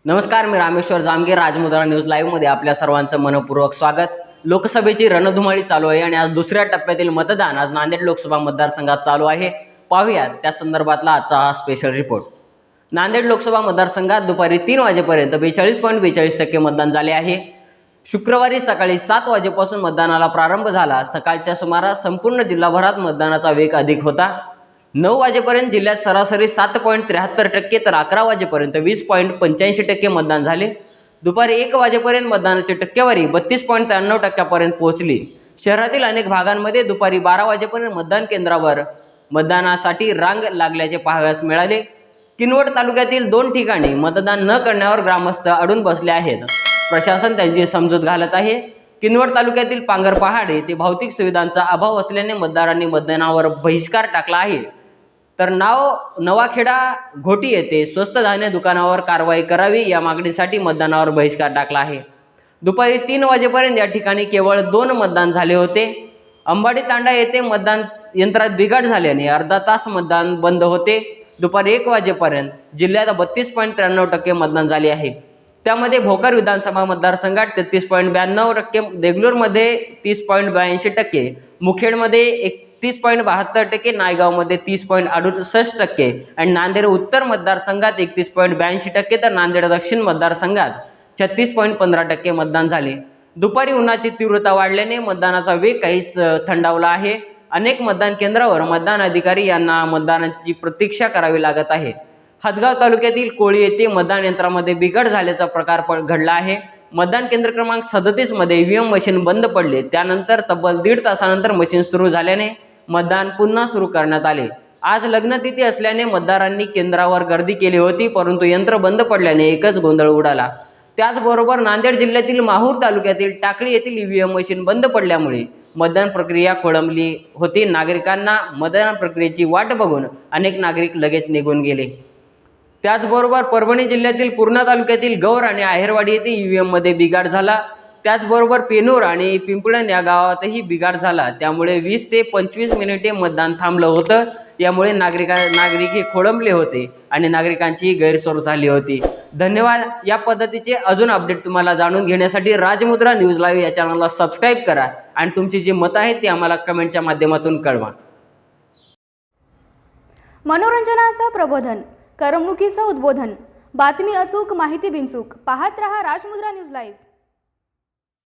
नमस्कार, मी रामेश्वर जामगे. राजमुद्रा news live मध्ये आपल्या सर्वांचं मनपूर्वक स्वागत. लोकसभेची रणधुमाळी चालू आहे आणि आज दुसऱ्या टप्प्यातील मतदान आज नांदेड लोकसभा मतदारसंघात चालू आहे. पाहूयात त्या संदर्भातला आजचा हा स्पेशल रिपोर्ट. नांदेड लोकसभा मतदारसंघात दुपारी 3 वाजेपर्यंत 42.42% मतदान झाले आहे. शुक्रवारी सकाळी 7 वाजेपासून मतदानाला प्रारंभ झाला. सकाळच्या सुमारास संपूर्ण जिल्हाभरात मतदानाचा वेग अधिक होता. 9 वाजेपर्यंत जिल्ह्यात सरासरी 7.73% तर 11 वाजेपर्यंत 20.85% मतदान झाले. दुपारी 1 वाजेपर्यंत मतदानाची टक्केवारी 32.93% पोहोचली. शहरातील अनेक भागांमध्ये दुपारी 12 वाजेपर्यंत मतदान केंद्रावर मतदानासाठी रांग लागल्याचे पाहावयास मिळाले. किनवट तालुक्यातील 2 ठिकाणी मतदान न करण्यावर ग्रामस्थ अडून बसले आहेत. प्रशासन त्यांची समजूत घालत आहे. किनवट तालुक्यातील पांगर पहाड येथे भौतिक सुविधांचा अभाव असल्याने मतदारांनी मतदानावर बहिष्कार टाकला आहे. तर नवाखेडा घोटी येथे स्वस्त धान्य दुकानावर कारवाई करावी या मागणीसाठी मतदानावर बहिष्कार टाकला आहे. दुपारी 3 वाजेपर्यंत या ठिकाणी केवळ 2 मतदान झाले होते. अंबाडी तांडा येथे मतदान यंत्रात बिघाड झाल्याने अर्धा तास मतदान बंद होते. दुपारी 1 वाजेपर्यंत जिल्ह्यात 32.93% मतदान झाले आहे. त्यामध्ये भोकर विधानसभा मतदारसंघात 33.92%, देगलूरमध्ये 30.82%, मुखेडमध्ये 31.72%, नायगावमध्ये 30.68% आणि नांदेड उत्तर मतदारसंघात 31.82% तर नांदेड दक्षिण मतदारसंघात 36.15% मतदान झाले. दुपारी उन्हाची तीव्रता वाढल्याने मतदानाचा वेग काहीच थंडावला आहे. अनेक मतदान केंद्रावर मतदान अधिकारी यांना मतदानाची प्रतीक्षा करावी लागत आहे. हदगाव तालुक्यातील कोळी येथे मतदान यंत्रामध्ये बिघाड झाल्याचा प्रकार घडला आहे. मतदान केंद्र क्रमांक 37 मध्ये ईव्हीएम मशीन बंद पडले. त्यानंतर तब्बल 1.5 तासानंतर मशीन सुरू झाल्याने मतदान पुन्हा सुरू करण्यात आले. आज लग्नतिथी असल्याने मतदारांनी केंद्रावर गर्दी केली होती, परंतु यंत्र बंद पडल्याने एकच गोंधळ उडाला. त्याचबरोबर नांदेड जिल्ह्यातील माहूर तालुक्यातील टाकळी येथील ईव्हीएम मशीन बंद पडल्यामुळे मतदान प्रक्रिया खोळंबली होती. नागरिकांना मतदान प्रक्रियेची वाट बघून अनेक नागरिक लगेच निघून गेले. त्याचबरोबर परभणी जिल्ह्यातील पूर्णा तालुक्यातील गौर आणि आहेरवाडी येथे ईव्हीएम मध्ये बिघाड झाला. त्याचबरोबर पेनूर आणि पिंपळण या गावातही बिघाड झाला. त्यामुळे 20 ते 25 मिनिटे मतदान थांबलं होतं. यामुळे नागरिक खोळंबले होते आणि नागरिकांची गैरसोय झाली होती. धन्यवाद. या पद्धतीचे अजून अपडेट तुम्हाला जाणून घेण्यासाठी राजमुद्रा न्यूज लाईव्ह या चॅनलला सबस्क्राईब करा आणि तुमची जी मतं आहेत ती आम्हाला कमेंटच्या माध्यमातून कळवा. मनोरंजनाचं प्रबोधन, करमणुकीचं उद्बोधन, बातमी अचूक, माहिती बिनचूक. पाहत रहा राजमुद्रा न्यूज लाईव्ह.